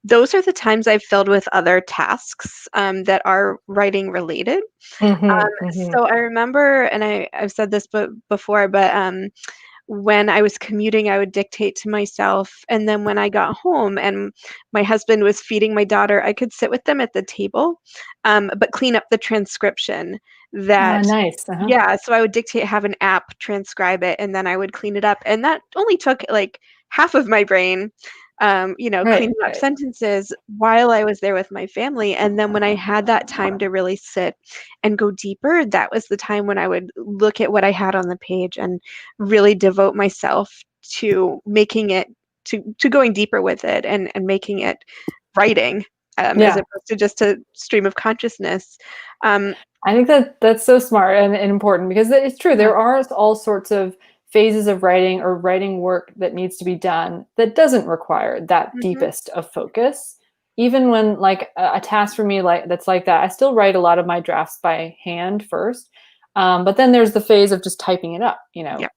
Those are the times I've filled with other tasks that are writing related. Mm-hmm, mm-hmm. So I remember, and I've said this before, but when I was commuting, I would dictate to myself. And then when I got home and my husband was feeding my daughter, I could sit with them at the table, but clean up the transcription that, Nice. Uh-huh. yeah, so I would dictate, have an app transcribe it, and then I would clean it up. And that only took like half of my brain, Right, cleaning up right. sentences while I was there with my family. And then when I had that time to really sit and go deeper, that was the time when I would look at what I had on the page and really devote myself to making it, to going deeper with it, and making it writing, as Yeah. opposed to just a stream of consciousness. Um, I think that's so smart and important, because it's true. yeah. There are all sorts of phases of writing or writing work that needs to be done that doesn't require that Mhm. deepest of focus. Even when, like, a task for me, like, that's like that, I still write a lot of my drafts by hand first. But then there's the phase of just typing it up, Yeah.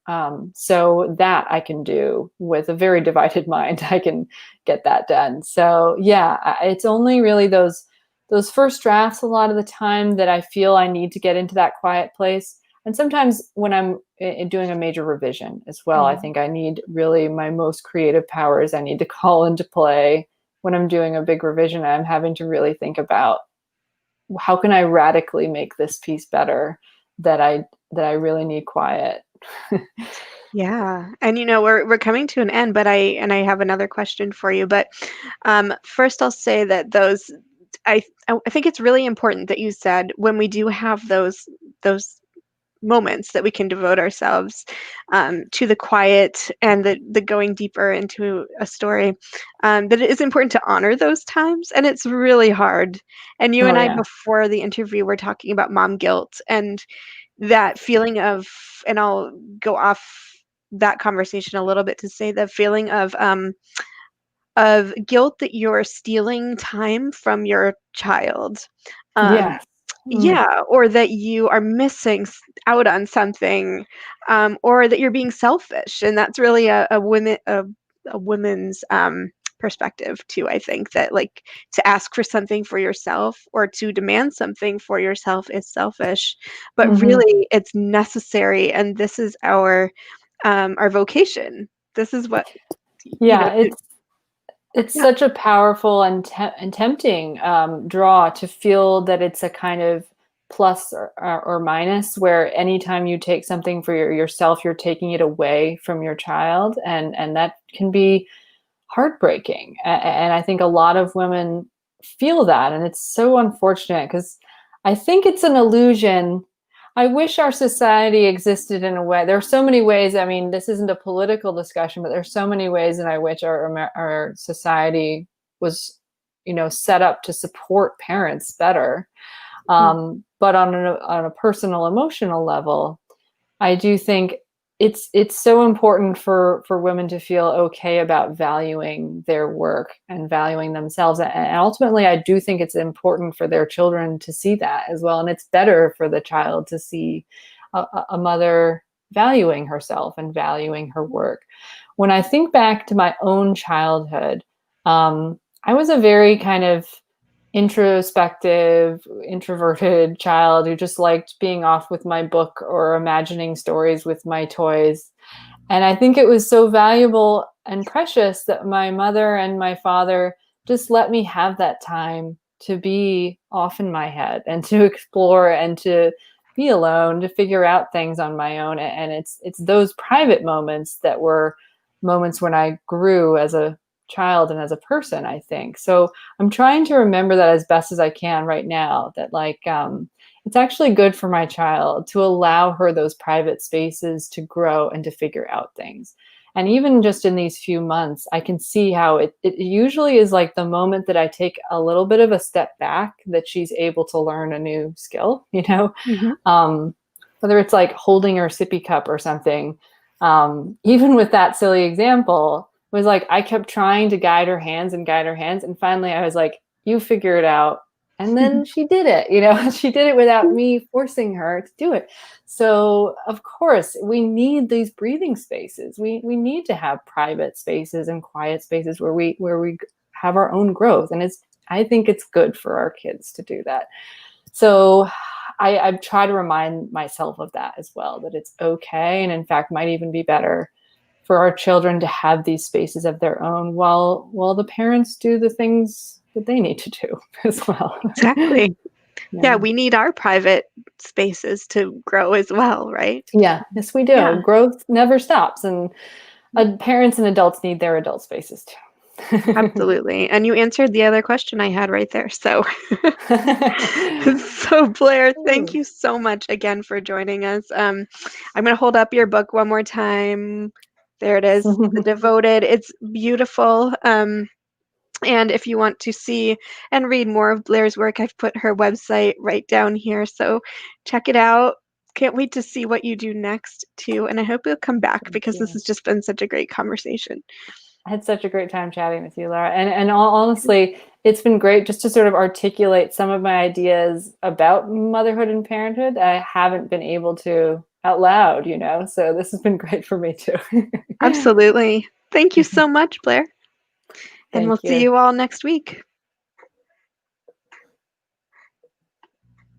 so that I can do with a very divided mind. I can get that done. So yeah, it's only really those first drafts a lot of the time that I feel I need to get into that quiet place. And sometimes when I'm doing a major revision as well, I Mhm. think I need really my most creative powers. I need to call into play when I'm doing a big revision. I'm having to really think about, how can I radically make this piece better that I really need quiet. Yeah. And we're coming to an end, but I have another question for you. But first I'll say that I think it's really important that you said when we do have those moments that we can devote ourselves to the quiet and the going deeper into a story, that it is important to honor those times. And it's really hard. And you Oh and I, yeah. before the interview, were talking about mom guilt and that feeling of, and I'll go off that conversation a little bit to say the feeling of guilt that you're stealing time from your child. Um, Yes. Mm. yeah, or that you are missing out on something, or that you're being selfish, and that's really a woman's perspective too. I think that, like, to ask for something for yourself or to demand something for yourself is selfish, but Hmm. really it's necessary, and this is our vocation. This is what Yeah, to, it's yeah. such a powerful and tempting draw to feel that it's a kind of plus or minus, where anytime you take something for yourself, you're taking it away from your child, and that can be heartbreaking. And I think a lot of women feel that, and it's so unfortunate because I think it's an illusion. I wish our society existed in a way. There are so many ways. I mean, this isn't a political discussion, but there's so many ways that I wish our society was, set up to support parents better. Mhm. But on a personal, emotional level, I do think it's so important for women to feel okay about valuing their work and valuing themselves. And ultimately, I do think it's important for their children to see that as well. And it's better for the child to see a mother valuing herself and valuing her work. When I think back to my own childhood, I was a very kind of introspective, introverted child who just liked being off with my book or imagining stories with my toys. And I think it was so valuable and precious that my mother and my father just let me have that time to be off in my head and to explore and to be alone, to figure out things on my own. And it's those private moments that were moments when I grew as a child and as a person, I think. So I'm trying to remember that as best as I can right now, that it's actually good for my child to allow her those private spaces to grow and to figure out things. And even just in these few months, I can see how it usually is like the moment that I take a little bit of a step back that she's able to learn a new skill, Mhm. um, whether it's like holding her sippy cup or something. Even with that silly example, was like I kept trying to guide her hands and guide her hands. And finally I was like, you figure it out. And then she did it, she did it without me forcing her to do it. So of course we need these breathing spaces. We need to have private spaces and quiet spaces where we have our own growth. And I think it's good for our kids to do that. So I try to remind myself of that as well, that it's okay. And in fact, might even be better for our children to have these spaces of their own while the parents do the things that they need to do as well. Exactly. Yeah, Yeah. we need our private spaces to grow as well, right? Yeah. Yes, we Yeah, do. Growth never stops. And parents and adults need their adult spaces too. absolutely. And you answered the other question I had right there. So, so Blair, thank you so much again for joining us. I'm going to hold up your book one more time. There it is, The Devoted. It's beautiful. And if you want to see and read more of Blair's work, I've put her website right down here. So check it out. Can't wait to see what you do next, too. And I hope you'll come back Thank because this you. has just been such a great conversation. I had such a great time chatting with you, Laura. And honestly, it's been great just to sort of articulate some of my ideas about motherhood and parenthood. I haven't been able to out loud, so this has been great for me too. Absolutely. Thank you so much, Blair. And we'll Thank see you. you all next week.